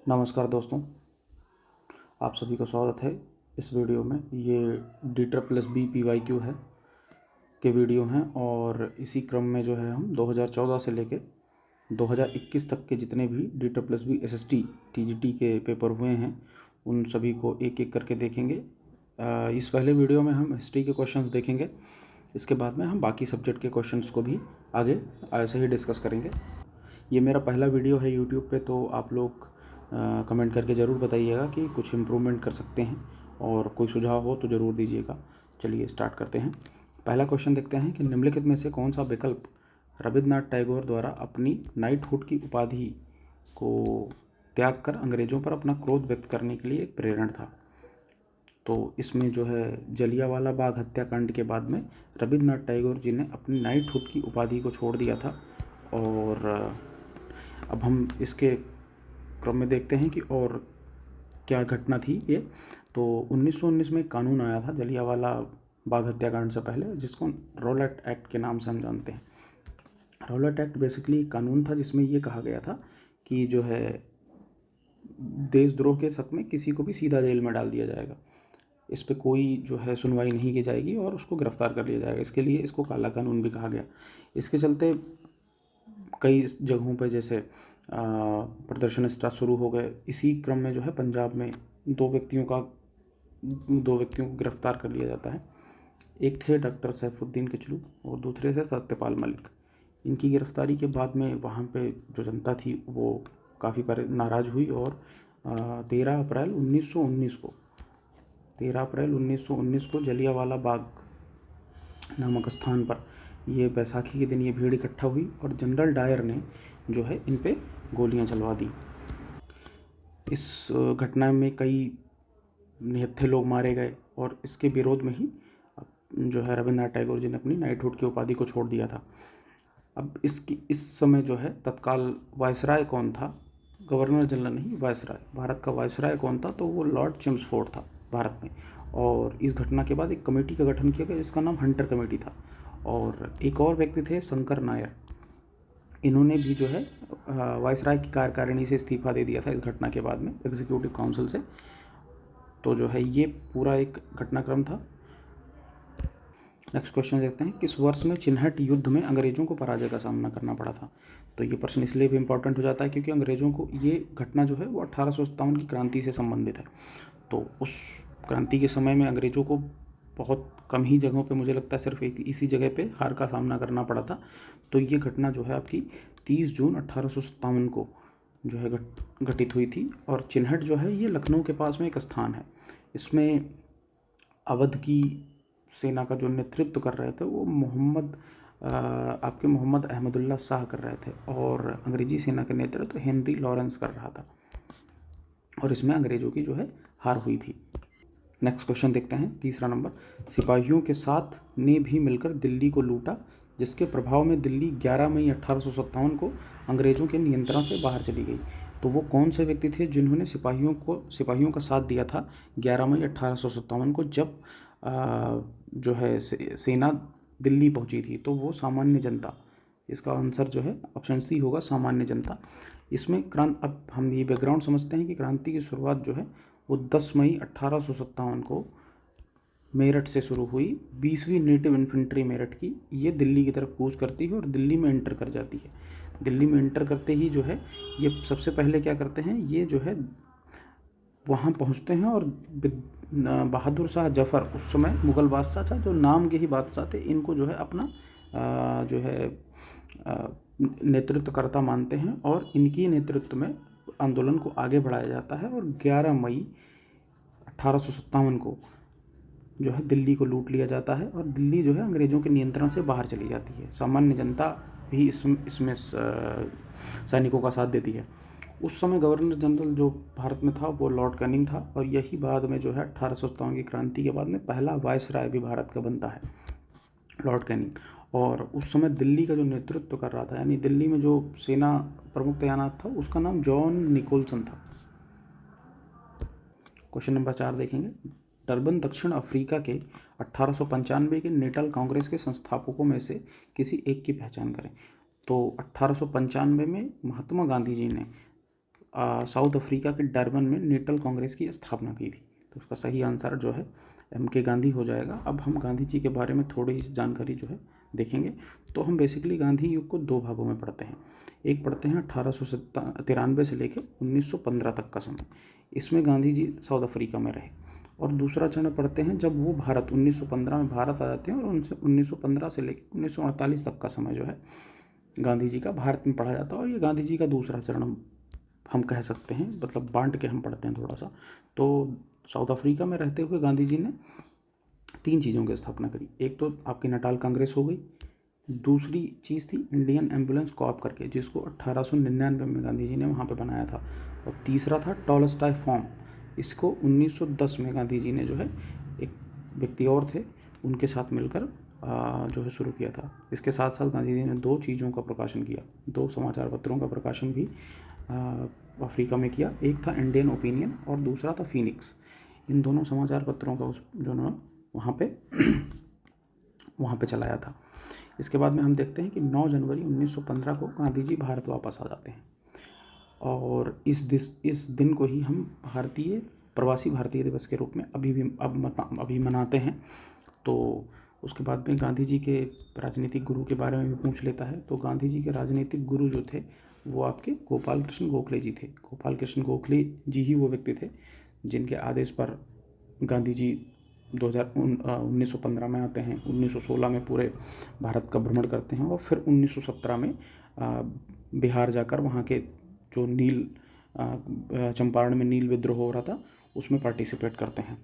नमस्कार दोस्तों, आप सभी का स्वागत है इस वीडियो में। ये D++ PYQ है के वीडियो हैं और इसी क्रम में जो है हम 2014 से लेके 2021 तक के जितने भी D++ SST TGT के पेपर हुए हैं उन सभी को एक एक करके देखेंगे। इस पहले वीडियो में हम हिस्ट्री के क्वेश्चंस देखेंगे। इसके बाद में हम बाकी सब्जेक्ट के क्वेश्चंस को भी आगे ऐसे ही डिस्कस करेंगे। ये मेरा पहला वीडियो है यूट्यूब पे, तो आप लोग कमेंट करके ज़रूर बताइएगा कि कुछ इम्प्रूवमेंट कर सकते हैं और कोई सुझाव हो तो ज़रूर दीजिएगा। चलिए स्टार्ट करते हैं। पहला क्वेश्चन देखते हैं कि निम्नलिखित में से कौन सा विकल्प रविन्द्रनाथ टैगोर द्वारा अपनी नाइटहुड की उपाधि को त्याग कर अंग्रेज़ों पर अपना क्रोध व्यक्त करने के लिए एक प्रेरण था। तो इसमें जो है जलियांवाला बाग हत्याकांड के बाद में रविन्द्रनाथ टैगोर जी ने अपनी नाइटहुड की उपाधि को छोड़ दिया था। और अब हम इसके क्रम में देखते हैं कि और क्या घटना थी ये। तो 1919 में एक कानून आया था जलियांवाला बाग हत्याकांड से पहले, जिसको रॉलेट एक्ट के नाम से हम जानते हैं। रॉलेट एक्ट बेसिकली एक कानून था जिसमें ये कहा गया था कि जो है देशद्रोह के शक में किसी को भी सीधा जेल में डाल दिया जाएगा। इस पे कोई जो है सुनवाई नहीं की जाएगी और उसको गिरफ्तार कर लिया जाएगा। इसके लिए इसको काला कानून भी कहा गया। इसके चलते कई जगहों पर जैसे प्रदर्शन स्टार्ट शुरू हो गए। इसी क्रम में जो है पंजाब में दो व्यक्तियों को गिरफ्तार कर लिया जाता है। एक थे डॉक्टर सैफुद्दीन किचलू और दूसरे थे सत्यपाल मलिक। इनकी गिरफ्तारी के बाद में वहाँ पे जो जनता थी वो काफ़ी नाराज़ हुई और 13 अप्रैल 1919 को जलियांवाला बाग नामक स्थान पर ये बैसाखी के दिन ये भीड़ इकट्ठा हुई और जनरल डायर ने जो है इन पे गोलियां चलवा दी। इस घटना में कई निहत्थे लोग मारे गए और इसके विरोध में ही जो है रविन्द्रनाथ टैगोर जी ने अपनी नाइटहुड की उपाधि को छोड़ दिया था। अब इस समय जो है तत्काल वायसराय कौन था? गवर्नर जनरल नहीं, वायसराय। भारत का वायसराय कौन था? तो वो लॉर्ड चेम्सफोर्ड था भारत में। और इस घटना के बाद एक कमेटी का गठन किया गया जिसका नाम हंटर कमेटी था। और एक और व्यक्ति थे शंकर नायर। इन्होंने भी जो है वायसराय की कार्यकारिणी से इस्तीफा दे दिया था इस घटना के बाद में, एग्जीक्यूटिव काउंसिल से। तो जो है ये पूरा एक घटनाक्रम था। नेक्स्ट क्वेश्चन देखते हैं, किस वर्ष में चिन्हट युद्ध में अंग्रेज़ों को पराजय का सामना करना पड़ा था? तो ये प्रश्न इसलिए भी इम्पोर्टेंट हो जाता है क्योंकि अंग्रेज़ों को ये घटना जो है वो 1857 की क्रांति से संबंधित है। तो उस क्रांति के समय में अंग्रेज़ों को बहुत कम ही जगहों पे, मुझे लगता है सिर्फ एक इसी जगह पे हार का सामना करना पड़ा था। तो ये घटना जो है आपकी 30 जून 1857 को जो है घटित हुई थी। और चिन्हट जो है ये लखनऊ के पास में एक स्थान है। इसमें अवध की सेना का जो नेतृत्व कर रहे थे वो मोहम्मद अहमदुल्ला शाह कर रहे थे और अंग्रेजी सेना का नेतृत्व हेनरी लॉरेंस कर रहा था। और इसमें अंग्रेज़ों की जो है हार हुई थी। नेक्स्ट क्वेश्चन देखते हैं, तीसरा नंबर, सिपाहियों के साथ ने भी मिलकर दिल्ली को लूटा, जिसके प्रभाव में दिल्ली 11 मई 1857 को अंग्रेज़ों के नियंत्रण से बाहर चली गई। तो वो कौन से व्यक्ति थे जिन्होंने सिपाहियों का साथ दिया था 11 मई 1857 को, जब जो है सेना दिल्ली पहुंची थी? तो वो सामान्य जनता। इसका आंसर जो है ऑप्शन सी होगा, सामान्य जनता। इसमें अब हम ये बैकग्राउंड समझते हैं कि क्रांति की शुरुआत जो है वो 10 मई 1857 को मेरठ से शुरू हुई। 20वीं नेटिव इन्फेंट्री मेरठ की ये दिल्ली की तरफ कूच करती है और दिल्ली में एंटर कर जाती है। दिल्ली में एंटर करते ही जो है ये सबसे पहले क्या करते हैं, ये जो है वहाँ पहुँचते हैं और बहादुर शाह जफ़र, उस समय मुग़ल बादशाह था, जो नाम के ही बादशाह थे, इनको जो है अपना जो है नेतृत्वकर्ता मानते हैं और इनकी नेतृत्व में आंदोलन को आगे बढ़ाया जाता है। और 11 मई 1857 को जो है दिल्ली को लूट लिया जाता है और दिल्ली जो है अंग्रेज़ों के नियंत्रण से बाहर चली जाती है। सामान्य जनता भी इसमें सैनिकों का साथ देती है। उस समय गवर्नर जनरल जो भारत में था वो लॉर्ड कैनिंग था और यही बाद में जो है 1857 की क्रांति के बाद में पहला वायसराय भी भारत का बनता है, लॉर्ड कैनिंग। और उस समय दिल्ली का जो नेतृत्व कर रहा था, यानी दिल्ली में जो सेना प्रमुख तैनात था, उसका नाम जॉन निकोलसन था। क्वेश्चन नंबर 4 देखेंगे, डरबन दक्षिण अफ्रीका के 1895 के नेटाल कांग्रेस के संस्थापकों में से किसी एक की पहचान करें। तो 1895 में महात्मा गांधी जी ने साउथ अफ्रीका के डरबन में नेटल कांग्रेस की स्थापना की थी। तो उसका सही आंसर जो है MK गांधी हो जाएगा। अब हम गांधी जी के बारे में थोड़ी सी जानकारी जो है देखेंगे। तो हम बेसिकली गांधी युग को दो भागों में पढ़ते हैं। एक पढ़ते हैं 1893 से लेकर 1915 तक का समय, इसमें गांधी जी साउथ अफ्रीका में रहे। और दूसरा चरण पढ़ते हैं जब वो भारत 1915 में भारत आ जाते हैं, और उनसे 1915 से लेकर 1948 तक का समय जो है गांधी जी का भारत में पढ़ा जाता है। और ये गांधी जी का दूसरा चरण हम कह सकते हैं, मतलब बांट के हम पढ़ते हैं थोड़ा सा। तो साउथ अफ्रीका में रहते हुए गांधी जी ने 3 चीज़ों की स्थापना करी। एक तो आपकी नटाल कांग्रेस हो गई, दूसरी चीज़ थी इंडियन एम्बुलेंस कॉप करके, जिसको 1899 में गांधी जी ने वहाँ पे बनाया था। और तीसरा था टॉलस्टॉय फॉर्म, इसको 1910 में गांधी जी ने जो है, एक व्यक्ति और थे उनके साथ मिलकर जो है शुरू किया था। इसके साथ साथ गांधी जी ने 2 चीज़ों का प्रकाशन किया, 2 समाचार पत्रों का प्रकाशन भी अफ्रीका में किया। एक था इंडियन ओपिनियन और दूसरा था फीनिक्स। इन दोनों समाचार पत्रों का जो ना वहाँ पे चलाया था। इसके बाद में हम देखते हैं कि 9 जनवरी 1915 को गांधी जी भारत वापस आ जाते हैं, और इस दिन को ही हम प्रवासी भारतीय दिवस के रूप में अभी मनाते हैं। तो उसके बाद में गांधी जी के राजनीतिक गुरु के बारे में भी पूछ लेता है। तो गांधी जी के राजनीतिक गुरु जो थे वो आपके गोपाल कृष्ण गोखले जी थे। गोपाल कृष्ण गोखले जी ही वो व्यक्ति थे जिनके आदेश पर गांधी जी 1915 में आते हैं, 1916 में पूरे भारत का भ्रमण करते हैं, और फिर 1917 में बिहार जाकर वहाँ के जो चंपारण में नील विद्रोह हो रहा था उसमें पार्टिसिपेट करते हैं।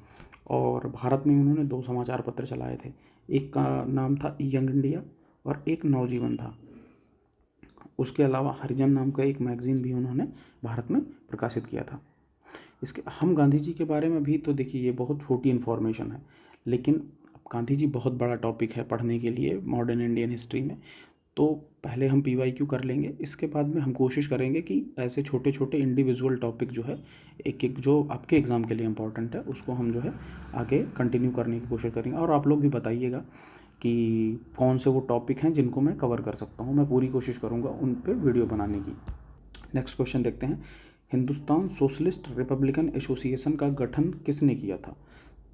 और भारत में उन्होंने 2 समाचार पत्र चलाए थे, एक का नाम था यंग इंडिया और एक नवजीवन था। उसके अलावा हरिजन नाम का एक मैगज़ीन भी उन्होंने भारत में प्रकाशित किया था। इसके हम गांधी जी के बारे में भी तो देखिए, ये बहुत छोटी इन्फॉर्मेशन है, लेकिन गांधी जी बहुत बड़ा टॉपिक है पढ़ने के लिए मॉडर्न इंडियन हिस्ट्री में। तो पहले हम PYQ कर लेंगे, इसके बाद में हम कोशिश करेंगे कि ऐसे छोटे छोटे इंडिविजुअल टॉपिक जो है एक एक जो आपके एग्ज़ाम के लिए इम्पोर्टेंट है उसको हम जो है आगे कंटिन्यू करने की कोशिश करेंगे। और आप लोग भी बताइएगा कि कौन से वो टॉपिक हैं जिनको मैं कवर कर सकता हूँ। मैं पूरी कोशिश करूँगा उन पर वीडियो बनाने की। नेक्स्ट क्वेश्चन देखते हैं, हिंदुस्तान सोशलिस्ट रिपब्लिकन एसोसिएशन का गठन किसने किया था?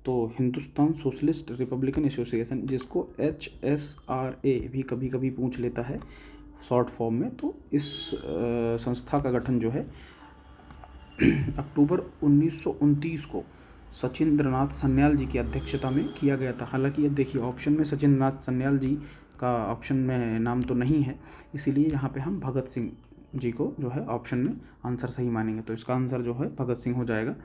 तो हिंदुस्तान सोशलिस्ट रिपब्लिकन एसोसिएशन, जिसको HSRA भी कभी कभी पूछ लेता है शॉर्ट फॉर्म में, तो इस संस्था का गठन जो है अक्टूबर 1929 को सचिंद्रनाथ सन्याल जी की अध्यक्षता में किया गया था। हालांकि ये देखिए ऑप्शन में सचिंद्रनाथ सन्याल जी का ऑप्शन में नाम तो नहीं है, इसीलिए यहाँ पे हम भगत सिंह जी को जो है ऑप्शन में आंसर सही मानेंगे। तो इसका आंसर जो है भगत सिंह हो जाएगा।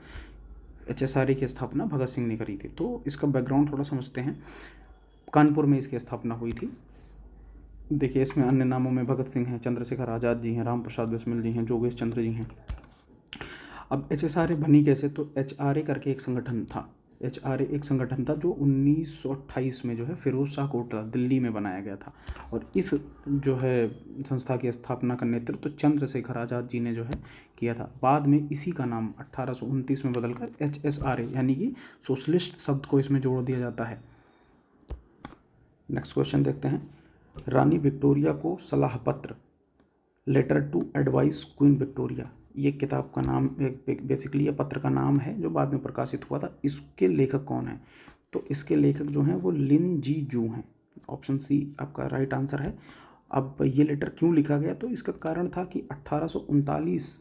HSRA की स्थापना भगत सिंह ने करी थी। तो इसका बैकग्राउंड थोड़ा समझते हैं। कानपुर में इसकी स्थापना हुई थी। देखिए इसमें अन्य नामों में भगत सिंह हैं, चंद्रशेखर आज़ाद जी हैं, राम प्रसाद बिस्मिल जी हैं, जोगेश चंद्र जी हैं। अब HSRA बनी कैसे? तो HRA करके एक संगठन था। HRA एक संगठन था जो 1928 में जो है फिरोज शाह कोटला दिल्ली में बनाया गया था, और इस जो है संस्था की स्थापना का नेतृत्व तो चंद्रशेखर आज़ाद जी ने जो है किया था। बाद में इसी का नाम 1829 में बदलकर HSRA यानी कि सोशलिस्ट शब्द को इसमें जोड़ दिया जाता है। नेक्स्ट क्वेश्चन देखते हैं, रानी विक्टोरिया को सलाह पत्र, letter to advice queen Victoria, ये किताब का नाम बेसिकली ये पत्र का नाम है जो बाद में प्रकाशित हुआ था। इसके लेखक कौन है? तो इसके लेखक जो हैं वो लिन जी जू हैं। ऑप्शन सी आपका राइट आंसर है। अब ये लेटर क्यों लिखा गया? तो इसका कारण था कि 1839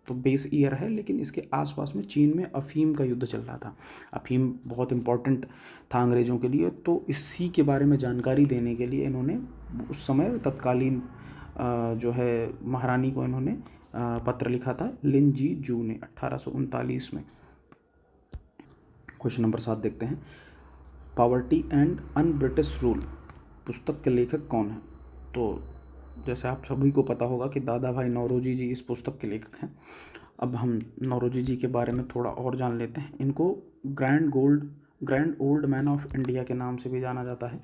तो बेस ईयर है, लेकिन इसके आसपास में चीन में अफीम का युद्ध चल रहा था। अफीम बहुत इम्पोर्टेंट था अंग्रेज़ों के लिए, तो इसी के बारे में जानकारी देने के लिए इन्होंने उस समय तत्कालीन जो है महारानी को इन्होंने पत्र लिखा था, लिन जी जू ने 1839 में। क्वेश्चन नंबर 7 देखते हैं, poverty and un British rule पुस्तक के लेखक कौन हैं? तो जैसे आप सभी को पता होगा कि दादा भाई नौरोजी जी इस पुस्तक के लेखक हैं। अब हम नौरोजी जी के बारे में थोड़ा और जान लेते हैं। इनको grand old man of India के नाम से भी जाना जाता है,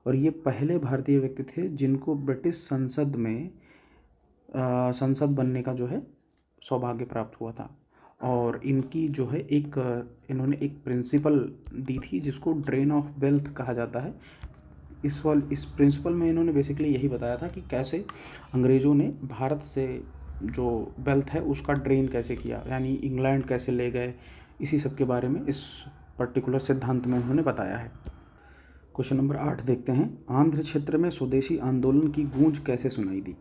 और ये पहले भारतीय व्यक्ति थे जिनको ब्रिटिश संसद में संसद बनने का जो है सौभाग्य प्राप्त हुआ था। और इनकी जो है इन्होंने एक प्रिंसिपल दी थी जिसको ड्रेन ऑफ वेल्थ कहा जाता है। इस प्रिंसिपल में इन्होंने बेसिकली यही बताया था कि कैसे अंग्रेज़ों ने भारत से जो वेल्थ है उसका ड्रेन कैसे किया, यानी इंग्लैंड कैसे ले गए, इसी सब के बारे में इस पर्टिकुलर सिद्धांत में उन्होंने बताया है। क्वेश्चन नंबर 8 देखते हैं, आंध्र क्षेत्र में स्वदेशी आंदोलन की गूंज कैसे सुनाई दी।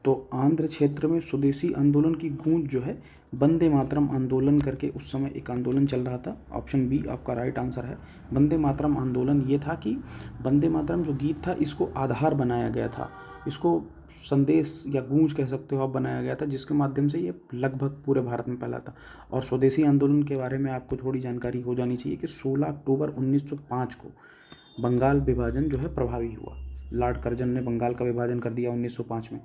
तो आंध्र क्षेत्र में स्वदेशी आंदोलन की गूंज जो है वंदे मातरम आंदोलन करके उस समय एक आंदोलन चल रहा था। ऑप्शन बी आपका राइट आंसर है। वंदे मातरम आंदोलन ये था कि वंदे मातरम जो गीत था इसको आधार बनाया गया था, इसको संदेश या गूंज कह सकते हो आप बनाया गया था, जिसके माध्यम से ये लगभग पूरे भारत में फैला था। और स्वदेशी आंदोलन के बारे में आपको थोड़ी जानकारी हो जानी चाहिए कि 16 अक्टूबर 1905 को बंगाल विभाजन जो है प्रभावी हुआ। लॉर्ड कर्जन ने बंगाल का विभाजन कर दिया 1905 में।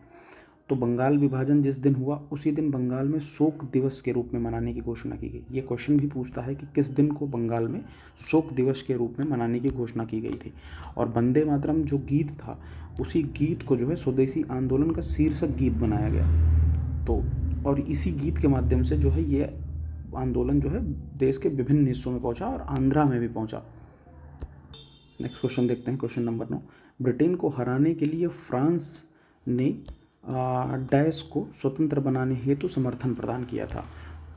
तो बंगाल विभाजन जिस दिन हुआ उसी दिन बंगाल में शोक दिवस के रूप में मनाने की घोषणा की गई। ये क्वेश्चन भी पूछता है कि किस दिन को बंगाल में शोक दिवस के रूप में मनाने की घोषणा की गई थी। और वंदे मातरम जो गीत था उसी गीत को जो है स्वदेशी आंदोलन का शीर्षक गीत बनाया गया। तो और इसी गीत के माध्यम से जो है ये आंदोलन जो है देश के विभिन्न हिस्सों में पहुंचा और आंध्रा में भी पहुंचा। नेक्स्ट क्वेश्चन देखते हैं, क्वेश्चन नंबर 9, ब्रिटेन को हराने के लिए फ्रांस ने डैश को स्वतंत्र बनाने हेतु समर्थन प्रदान किया था।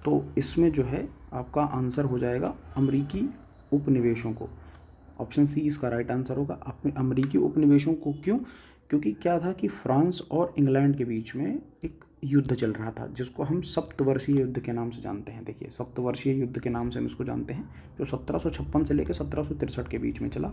तो इसमें जो है आपका आंसर हो जाएगा अमेरिकी उपनिवेशों को। ऑप्शन सी इसका राइट आंसर होगा। अमेरिकी उपनिवेशों को क्यों? क्योंकि क्या था कि फ्रांस और इंग्लैंड के बीच में एक युद्ध चल रहा था जिसको हम सप्तवर्षीय युद्ध के नाम से जानते हैं। देखिए, सप्तवर्षीय युद्ध के नाम से हम इसको जानते हैं, जो 1756 से लेकर 1763 के बीच में चला,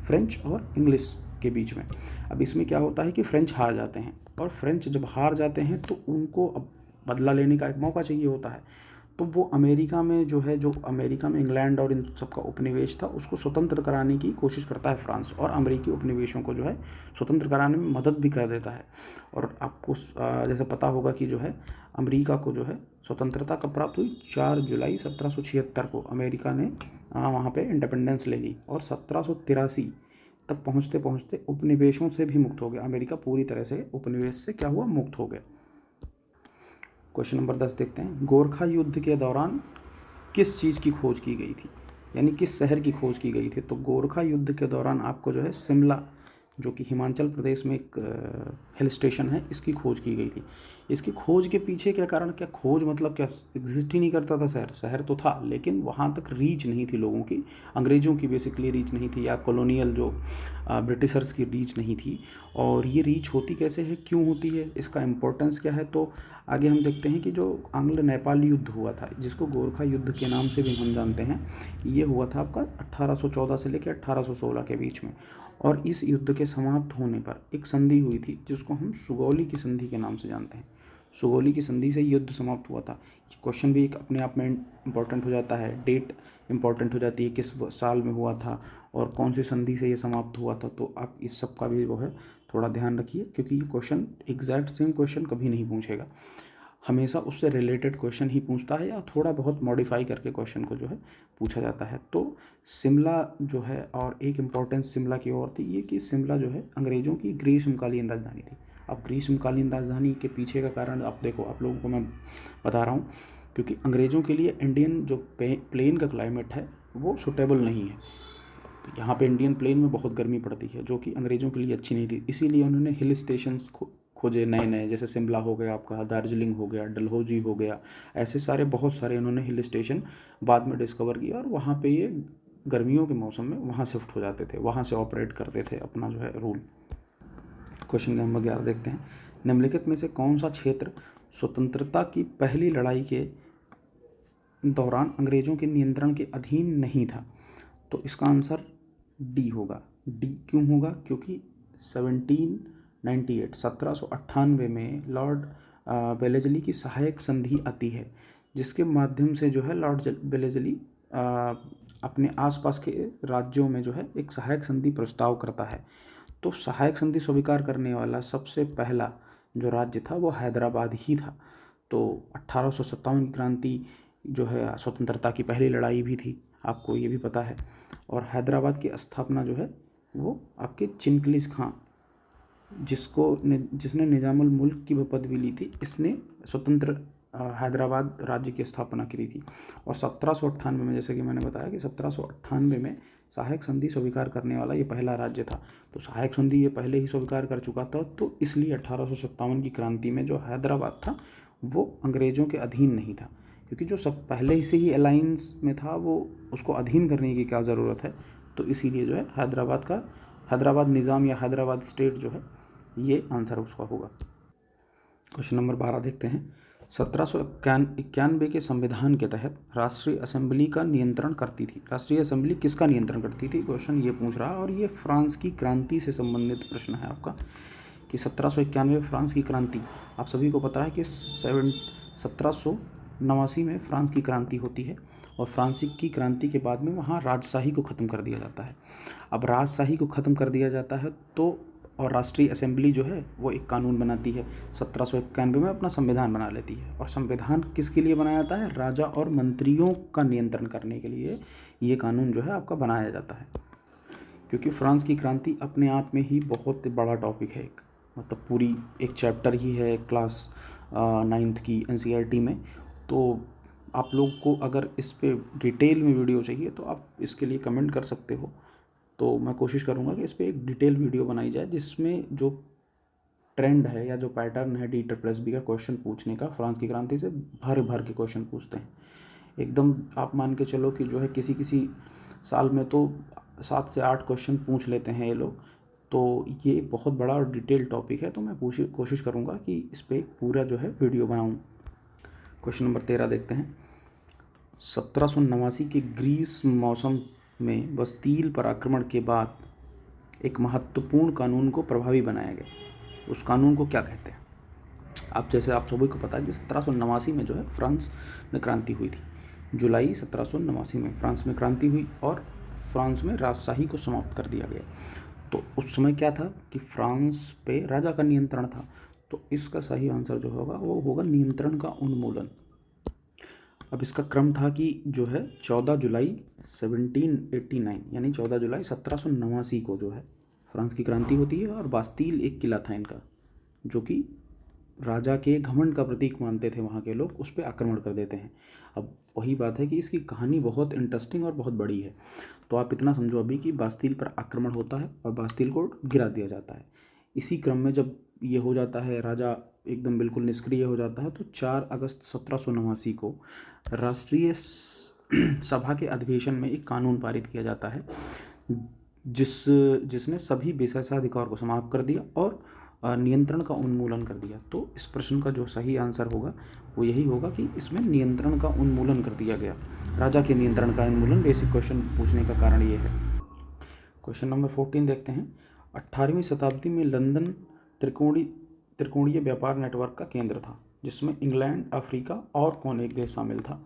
फ्रेंच और इंग्लिश के बीच में। अब इसमें क्या होता है कि फ्रेंच हार जाते हैं, और फ्रेंच जब हार जाते हैं तो उनको अब बदला लेने का एक मौका चाहिए होता है। तो वो अमेरिका में जो है, जो अमेरिका में इंग्लैंड और इन सबका उपनिवेश था उसको स्वतंत्र कराने की कोशिश करता है फ्रांस, और अमेरिकी उपनिवेशों को जो है स्वतंत्र कराने में मदद भी कर देता है। और आपको जैसे पता होगा कि जो है अमेरिका को जो है स्वतंत्रता कब प्राप्त हुई, 4 जुलाई 1776 को अमेरिका ने वहाँ पे इंडिपेंडेंस ले ली, और 1783 तक पहुँचते पहुँचते उपनिवेशों से भी मुक्त हो गया। अमेरिका पूरी तरह से उपनिवेश से क्या हुआ, मुक्त हो गया। क्वेश्चन नंबर 10 देखते हैं, गोरखा युद्ध के दौरान किस चीज़ की खोज की गई थी, यानी किस शहर की खोज की गई थी। तो गोरखा युद्ध के दौरान आपको जो है शिमला, जो कि हिमाचल प्रदेश में एक हिल स्टेशन है, इसकी खोज की गई थी। इसकी खोज के पीछे क्या कारण, क्या खोज मतलब क्या, एग्जिस्ट ही नहीं करता था शहर तो था लेकिन वहाँ तक रीच नहीं थी लोगों की, अंग्रेज़ों की बेसिकली रीच नहीं थी, या कॉलोनियल जो ब्रिटिशर्स की रीच नहीं थी। और ये रीच होती कैसे है, क्यों होती है, इसका इम्पोर्टेंस क्या है, तो आगे हम देखते हैं कि जो आंग्ल नेपाल युद्ध हुआ था, जिसको गोरखा युद्ध के नाम से भी हम जानते हैं, ये हुआ था आपका 1814 से लेकर 1816 के बीच में। और इस युद्ध के समाप्त होने पर एक संधि हुई थी जिसको हम सुगौली की संधि के नाम से जानते हैं। सुगौली की संधि से युद्ध समाप्त हुआ था। क्वेश्चन भी एक अपने आप में इम्पोर्टेंट हो जाता है, डेट इम्पोर्टेंट हो जाती है, किस साल में हुआ था और कौन सी संधि से ये समाप्त हुआ था। तो आप इस सब का भी वो है थोड़ा ध्यान रखिए, क्योंकि ये क्वेश्चन एग्जैक्ट सेम क्वेश्चन कभी नहीं पूछेगा, हमेशा उससे रिलेटेड क्वेश्चन ही पूछता है, या थोड़ा बहुत मॉडिफाई करके क्वेश्चन को जो है पूछा जाता है। तो शिमला जो है, और एक इम्पॉर्टेंस शिमला की और थी ये कि शिमला जो है अंग्रेज़ों की ग्रीष्मकालीन राजधानी थी। अब ग्रीष्मकालीन राजधानी के पीछे का कारण आप देखो, आप लोगों को मैं बता रहा हूँ, क्योंकि अंग्रेज़ों के लिए इंडियन जो प्लेन का क्लाइमेट है वो सूटेबल नहीं है। यहाँ पे इंडियन प्लेन में बहुत गर्मी पड़ती है, जो कि अंग्रेज़ों के लिए अच्छी नहीं थी, इसीलिए उन्होंने हिल स्टेशंस खोजे नए नए, जैसे शिमला हो गया आपका, दार्जिलिंग हो गया, डलहौजी हो गया, ऐसे सारे बहुत सारे उन्होंने हिल स्टेशन बाद में डिस्कवर किया, और वहाँ पे ये गर्मियों के मौसम में वहाँ शिफ्ट हो जाते थे, वहाँ से ऑपरेट करते थे अपना जो है रूल। क्वेश्चन नंबर 11 देखते हैं, निम्नलिखित में से कौन सा क्षेत्र स्वतंत्रता की पहली लड़ाई के दौरान अंग्रेज़ों के नियंत्रण के अधीन नहीं था। तो इसका आंसर डी होगा। डी क्यों होगा, क्योंकि 1798 में लॉर्ड वेलेस्ली की सहायक संधि आती है, जिसके माध्यम से जो है लॉर्ड वेलेस्ली अपने आसपास के राज्यों में जो है एक सहायक संधि प्रस्ताव करता है। तो सहायक संधि स्वीकार करने वाला सबसे पहला जो राज्य था वो हैदराबाद ही था। तो 1857 की क्रांति जो है स्वतंत्रता की पहली लड़ाई भी थी, आपको ये भी पता है। और हैदराबाद की स्थापना जो है वो आपके चिनकलिस खां, जिसने निज़ामुल मुल्क की पदवी ली थी, इसने स्वतंत्र हैदराबाद राज्य की स्थापना करी थी। और 1798 में, जैसे कि मैंने बताया कि 1798 में सहायक संधि स्वीकार करने वाला ये पहला राज्य था। तो सहायक संधि ये पहले ही स्वीकार कर चुका था, तो इसलिए 1857 की क्रांति में जो हैदराबाद था वो अंग्रेज़ों के अधीन नहीं था, क्योंकि जो सब पहले से ही अलाइंस में था वो उसको अधीन करने की क्या ज़रूरत है। तो इसीलिए जो है हैदराबाद निज़ाम या हैदराबाद स्टेट जो है ये आंसर उसका होगा। क्वेश्चन नंबर 12 देखते हैं। 1791 के संविधान के तहत राष्ट्रीय असेंबली का नियंत्रण करती थी। राष्ट्रीय असेंबली किसका नियंत्रण करती थी, क्वेश्चन ये पूछ रहा है। और ये फ्रांस की क्रांति से संबंधित प्रश्न है आपका कि 1791 फ्रांस की क्रांति, आप सभी को पता है कि 1789 में फ्रांस की क्रांति होती है और फ्रांस की क्रांति के बाद में वहाँ राजशाही को ख़त्म कर दिया जाता है। अब राजशाही को ख़त्म कर दिया जाता है तो और राष्ट्रीय असेंबली जो है वो एक कानून बनाती है, 1791 में अपना संविधान बना लेती है। और संविधान किसके लिए बनाया जाता है, राजा और मंत्रियों का नियंत्रण करने के लिए ये कानून जो है आपका बनाया जाता है। क्योंकि फ्रांस की क्रांति अपने आप में ही बहुत बड़ा टॉपिक है, मतलब पूरी एक चैप्टर ही है क्लास 9th की NCERT में। तो आप लोग को अगर इस पे डिटेल में वीडियो चाहिए तो आप इसके लिए कमेंट कर सकते हो। तो मैं कोशिश करूँगा कि इस पर एक डिटेल वीडियो बनाई जाए जिसमें जो ट्रेंड है या जो पैटर्न है DSSB का क्वेश्चन पूछने का, फ्रांस की क्रांति से भर भर के क्वेश्चन पूछते हैं एकदम। आप मान के चलो कि जो है किसी किसी साल में तो 7 से 8 क्वेश्चन पूछ लेते हैं ये लोग। तो ये बहुत बड़ा और डिटेल टॉपिक है, तो मैं कोशिश करूँगा कि इस पर पूरा जो है वीडियो बनाऊँ। क्वेश्चन नंबर 13 देखते हैं। 1789 के ग्रीस मौसम में बस्तील पर आक्रमण के बाद एक महत्वपूर्ण कानून को प्रभावी बनाया गया। उस कानून को क्या कहते हैं? आप सभी को पता है कि 1789 में जो है फ्रांस में क्रांति हुई थी। जुलाई 1789 में फ्रांस में क्रांति हुई और फ्रांस में राजशाही को समाप्त कर दिया गया। तो उस समय क्या था कि फ्रांस पे राजा का नियंत्रण था। तो इसका सही आंसर जो होगा वो होगा नियंत्रण का उन्मूलन। अब इसका क्रम था कि जो है 14 जुलाई 1789 यानी 14 जुलाई 1789 को जो है फ्रांस की क्रांति होती है और बास्तील एक किला था इनका, जो कि राजा के घमंड का प्रतीक मानते थे वहाँ के लोग, उस पर आक्रमण कर देते हैं। अब वही बात है कि इसकी कहानी बहुत इंटरेस्टिंग और बहुत बड़ी है। तो आप इतना समझो अभी कि बास्तील पर आक्रमण होता है और बास्तील को गिरा दिया जाता है। इसी क्रम में जब ये हो जाता है, राजा एकदम बिल्कुल निष्क्रिय हो जाता है, तो 4 अगस्त 1789 को राष्ट्रीय सभा के अधिवेशन में एक कानून पारित किया जाता है जिसने सभी विशेषाधिकार को समाप्त कर दिया और नियंत्रण का उन्मूलन कर दिया। तो इस प्रश्न का जो सही आंसर होगा वो यही होगा कि इसमें नियंत्रण का उन्मूलन कर दिया गया, राजा के नियंत्रण का उन्मूलन। बेसिक क्वेश्चन पूछने का कारण ये है। क्वेश्चन नंबर 14 देखते हैं। 18वीं शताब्दी में लंदन त्रिकोणीय व्यापार नेटवर्क का केंद्र था, जिसमें इंग्लैंड, अफ्रीका और कौन एक देश शामिल था।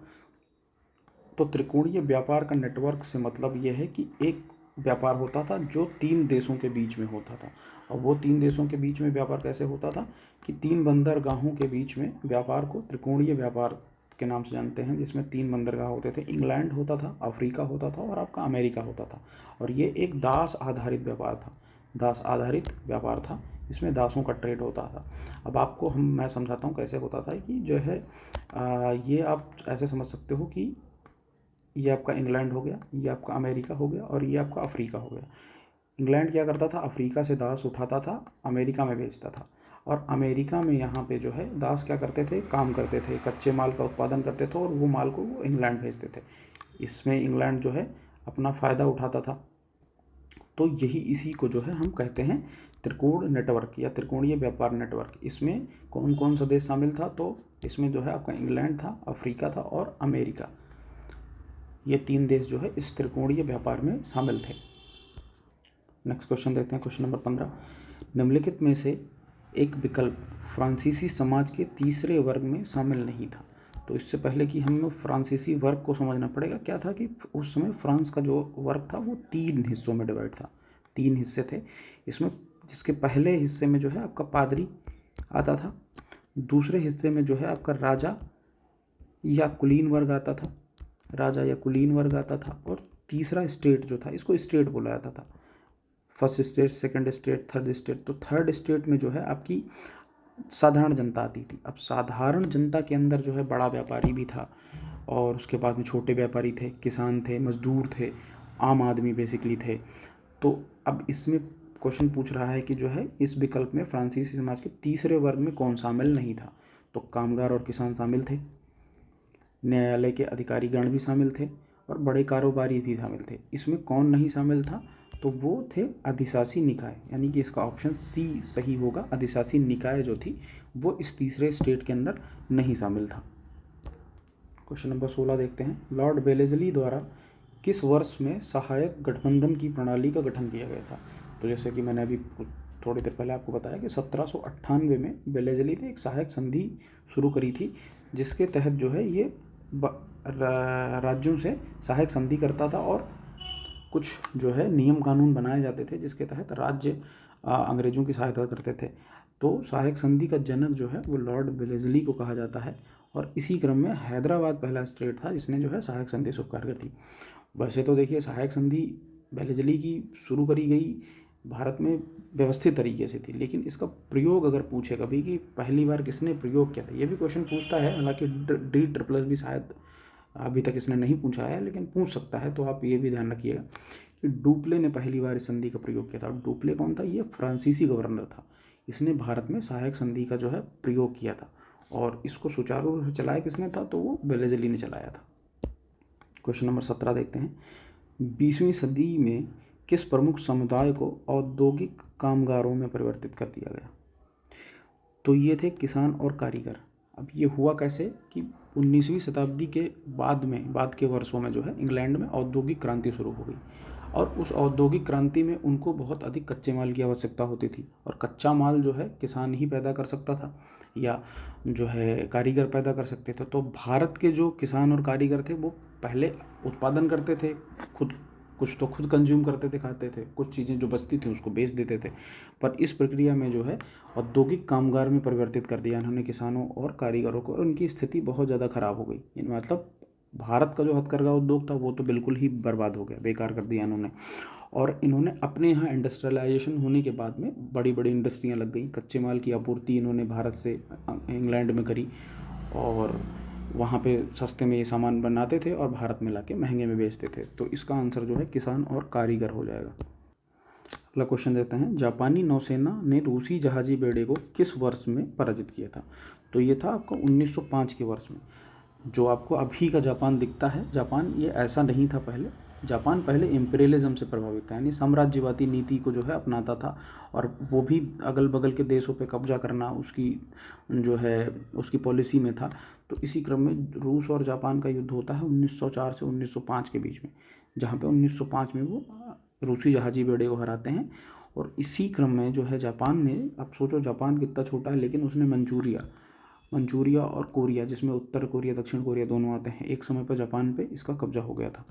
तो त्रिकोणीय व्यापार का नेटवर्क से मतलब यह है कि एक व्यापार होता था जो 3 देशों के बीच में होता था। और वो 3 देशों के बीच में व्यापार कैसे होता था कि 3 बंदरगाहों के बीच में व्यापार को त्रिकोणीय व्यापार के नाम से जानते हैं, जिसमें 3 बंदरगाह होते थे। इंग्लैंड होता था, अफ्रीका होता था और आपका अमेरिका होता था। और ये एक दास आधारित व्यापार था, इसमें दासों का ट्रेड होता था। अब आपको मैं समझाता हूँ कैसे होता था कि जो है ये आप ऐसे समझ सकते हो कि ये आपका इंग्लैंड हो गया, ये आपका अमेरिका हो गया और ये आपका अफ्रीका हो गया। इंग्लैंड क्या करता था, अफ्रीका से दास उठाता था, अमेरिका में बेचता था। और अमेरिका में यहाँ पे जो है दास क्या करते थे, काम करते थे, कच्चे माल का उत्पादन करते थे और वो माल को वो इंग्लैंड भेजते थे। इसमें इंग्लैंड जो है अपना फ़ायदा उठाता था। तो इसी को जो है हम कहते हैं त्रिकोण नेटवर्क या त्रिकोणीय व्यापार नेटवर्क। इसमें कौन कौन सा देश शामिल था, तो इसमें जो है आपका इंग्लैंड था, अफ्रीका था और अमेरिका। ये 3 देश जो है इस त्रिकोणीय व्यापार में शामिल थे। नेक्स्ट क्वेश्चन देखते हैं। Question number 15। निम्नलिखित में से एक विकल्प फ्रांसीसी समाज के तीसरे वर्ग में शामिल नहीं था। तो इससे पहले कि हम फ्रांसीसी वर्ग को समझना पड़ेगा। क्या था कि उस समय फ्रांस का जो वर्ग था वो 3 हिस्सों में डिवाइड था, 3 हिस्से थे इसमें, जिसके पहले हिस्से में जो है आपका पादरी आता था, दूसरे हिस्से में जो है आपका राजा या कुलीन वर्ग आता था, और तीसरा स्टेट जो था, इसको स्टेट बोला जाता था। First state, second state, third state. तो थर्ड स्टेट में जो है आपकी साधारण जनता आती थी। अब साधारण जनता के अंदर जो है बड़ा व्यापारी भी था और उसके बाद में छोटे व्यापारी थे, किसान थे, मजदूर थे आम आदमी बेसिकली थे। तो अब इसमें क्वेश्चन पूछ रहा है कि जो है इस विकल्प में फ्रांसीसी समाज के तीसरे वर्ग में कौन शामिल नहीं था। तो कामगार और किसान शामिल थे, न्यायालय के अधिकारीगण भी शामिल थे और बड़े कारोबारी भी शामिल थे। इसमें कौन नहीं शामिल था, तो वो थे अधिशासी निकाय, यानी कि इसका ऑप्शन सी सही होगा। अधिशासी निकाय जो थी वो इस तीसरे स्टेट के अंदर नहीं शामिल था। क्वेश्चन नंबर 16 देखते हैं। लॉर्ड वेलेस्ली द्वारा किस वर्ष में सहायक गठबंधन की प्रणाली का गठन किया गया था। तो जैसे कि मैंने अभी थोड़ी देर पहले आपको बताया कि 1798 में वेलेस्ली ने एक सहायक संधि शुरू करी थी, जिसके तहत जो है ये राज्यों से सहायक संधि करता था और कुछ जो है नियम कानून बनाए जाते थे जिसके तहत राज्य अंग्रेज़ों की सहायता करते थे। तो सहायक संधि का जनक जो है वो लॉर्ड वेलेस्ली को कहा जाता है और इसी क्रम में हैदराबाद पहला स्टेट था जिसने जो है सहायक संधि स्वीकार कर दी। वैसे तो देखिए सहायक संधि वेलेस्ली की शुरू करी गई भारत में व्यवस्थित तरीके से थी, लेकिन इसका प्रयोग अगर पूछे कभी कि पहली बार किसने प्रयोग किया था, ये भी क्वेश्चन पूछता है। हालांकि DSSS भी शायद अभी तक इसने नहीं पूछा है, लेकिन पूछ सकता है। तो आप ये भी ध्यान रखिएगा कि डुप्ले ने पहली बार इस संधि का प्रयोग किया था। डुप्ले कौन था, ये फ्रांसीसी गवर्नर था। इसने भारत में सहायक संधि का जो है प्रयोग किया था और इसको सुचारू रूप से चलाया किसने था, तो वो वेलेस्ली ने चलाया था। क्वेश्चन नंबर 17 देखते हैं। 20वीं सदी में किस प्रमुख समुदाय को औद्योगिक कामगारों में परिवर्तित कर दिया गया। तो ये थे किसान और कारीगर। अब ये हुआ कैसे कि 19वीं शताब्दी के बाद के वर्षों में जो है इंग्लैंड में औद्योगिक क्रांति शुरू हो गई और उस औद्योगिक क्रांति में उनको बहुत अधिक कच्चे माल की आवश्यकता होती थी और कच्चा माल जो है किसान ही पैदा कर सकता था या जो है कारीगर पैदा कर सकते थे। तो भारत के जो किसान और कारीगर थे वो पहले उत्पादन करते थे खुद, कुछ तो खुद कंज्यूम करते थे, खाते थे, कुछ चीज़ें जो बचती थी उसको बेच देते थे। पर इस प्रक्रिया में जो है औद्योगिक कामगार में परिवर्तित कर दिया इन्होंने किसानों और कारीगरों को, और उनकी स्थिति बहुत ज़्यादा ख़राब हो गई। मतलब भारत का जो हथकरघा उद्योग था वो तो बिल्कुल ही बर्बाद हो गया, बेकार कर दिया इन्होंने। और इन्होंने अपने यहाँ इंडस्ट्रियलाइजेशन होने के बाद में बड़ी बड़ी इंडस्ट्रियाँ लग गई, कच्चे माल की आपूर्ति इन्होंने भारत से इंग्लैंड में करी और वहाँ पे सस्ते में ये सामान बनाते थे और भारत में लाके महंगे में बेचते थे। तो इसका आंसर जो है किसान और कारीगर हो जाएगा। अगला क्वेश्चन देते हैं। जापानी नौसेना ने रूसी जहाजी बेड़े को किस वर्ष में पराजित किया था। तो ये था आपका 1905 के वर्ष में। जो आपको अभी का जापान दिखता है, जापान ये ऐसा नहीं था पहले। जापान पहले इम्पीरियलिज्म से प्रभावित था, यानी साम्राज्यवादी नीति को जो है अपनाता था और वो भी अगल बगल के देशों पे कब्जा करना उसकी जो है उसकी पॉलिसी में था। तो इसी क्रम में रूस और जापान का युद्ध होता है 1904 से 1905 के बीच में, जहाँ पे 1905 में वो रूसी जहाजी बेड़े को हराते हैं। और इसी क्रम में जो है जापान ने, अब सोचो जापान कितना छोटा है, लेकिन उसने मंचूरिया और कोरिया, जिसमें उत्तर कोरिया दक्षिण कोरिया दोनों आते हैं, एक समय पर जापान पे इसका कब्जा हो गया था।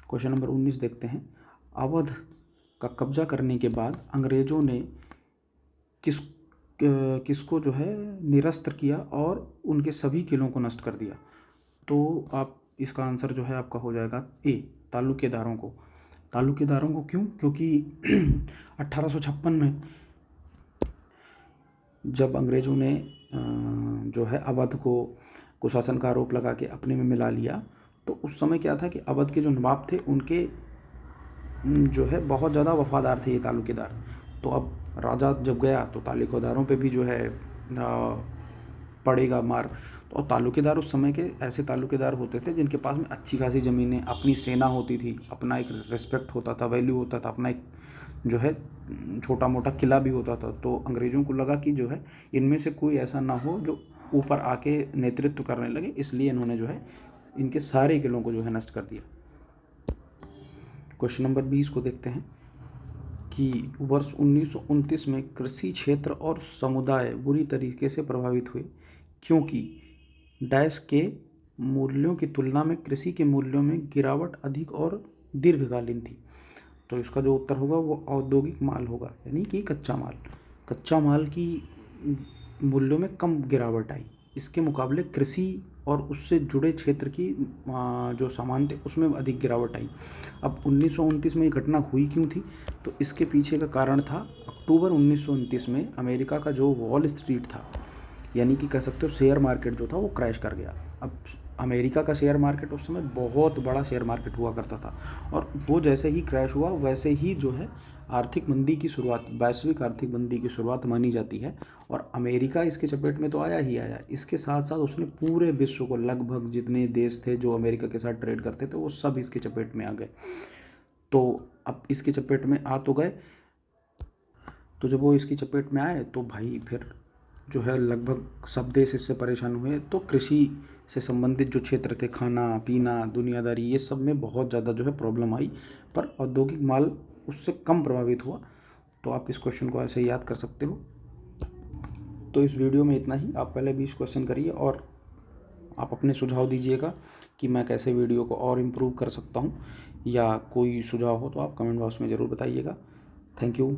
क्वेश्चन नंबर 19 देखते हैं। अवध का कब्जा करने के बाद अंग्रेज़ों ने किसको जो है निरस्त किया और उनके सभी किलों को नष्ट कर दिया। तो आप इसका आंसर जो है आपका हो जाएगा ए, तालुकेदारों को। तालुकेदारों को क्यों? क्योंकि 1856 में जब अंग्रेज़ों ने जो है अवध को कुशासन का आरोप लगा के अपने में मिला लिया, तो उस समय क्या था कि अवध के जो नवाब थे उनके जो है बहुत ज़्यादा वफादार थे ये तालुकेदार। तो अब राजा जब गया तो तालुकेदारों पे भी जो है पड़ेगा मार। और तालुकेदार उस समय के ऐसे तालुकेदार होते थे जिनके पास में अच्छी खासी ज़मीनें, अपनी सेना होती थी, अपना एक रिस्पेक्ट होता था, वैल्यू होता था, अपना एक जो है छोटा मोटा किला भी होता था। तो अंग्रेज़ों को लगा कि जो है इनमें से कोई ऐसा ना हो जो ऊपर आके नेतृत्व करने लगे, इसलिए इन्होंने जो है इनके सारे किलों को जो है नष्ट कर दिया। क्वेश्चन नंबर 20 को देखते हैं कि वर्ष 1929 में कृषि क्षेत्र और समुदाय बुरी तरीके से प्रभावित हुए क्योंकि डैश के मूल्यों की तुलना में कृषि के मूल्यों में गिरावट अधिक और दीर्घकालीन थी। तो इसका जो उत्तर होगा वो औद्योगिक माल होगा, यानी कि कच्चा माल की मूल्यों में कम गिरावट आई। इसके मुकाबले कृषि और उससे जुड़े क्षेत्र की जो सामान थे उसमें अधिक गिरावट आई। अब 1929 में ये घटना हुई क्यों थी, तो इसके पीछे का कारण था अक्टूबर 1929 में अमेरिका का जो वॉल स्ट्रीट था, यानी कि कह सकते हो शेयर मार्केट जो था वो क्रैश कर गया। अब अमेरिका का शेयर मार्केट उस समय बहुत बड़ा शेयर मार्केट हुआ करता था, और वो जैसे ही क्रैश हुआ वैसे ही जो है आर्थिक मंदी की शुरुआत, वैश्विक आर्थिक मंदी की शुरुआत मानी जाती है। और अमेरिका इसके चपेट में तो आया ही आया, इसके साथ साथ उसने पूरे विश्व को, लगभग जितने देश थे जो अमेरिका के साथ ट्रेड करते थे वो सब इसके चपेट में आ गए। तो अब इसके चपेट में आ तो गए, तो जब वो इसकी चपेट में आए तो भाई फिर जो है लगभग सब देश इससे परेशान हुए। तो कृषि से संबंधित जो क्षेत्र थे, खाना पीना, दुनियादारी, ये सब में बहुत ज़्यादा जो है प्रॉब्लम आई, पर औद्योगिक माल उससे कम प्रभावित हुआ। तो आप इस क्वेश्चन को ऐसे याद कर सकते हो। तो इस वीडियो में इतना ही। आप पहले 20 क्वेश्चन करिए और आप अपने सुझाव दीजिएगा कि मैं कैसे वीडियो को और इम्प्रूव कर सकता हूँ, या कोई सुझाव हो तो आप कमेंट बॉक्स में ज़रूर बताइएगा। Thank you.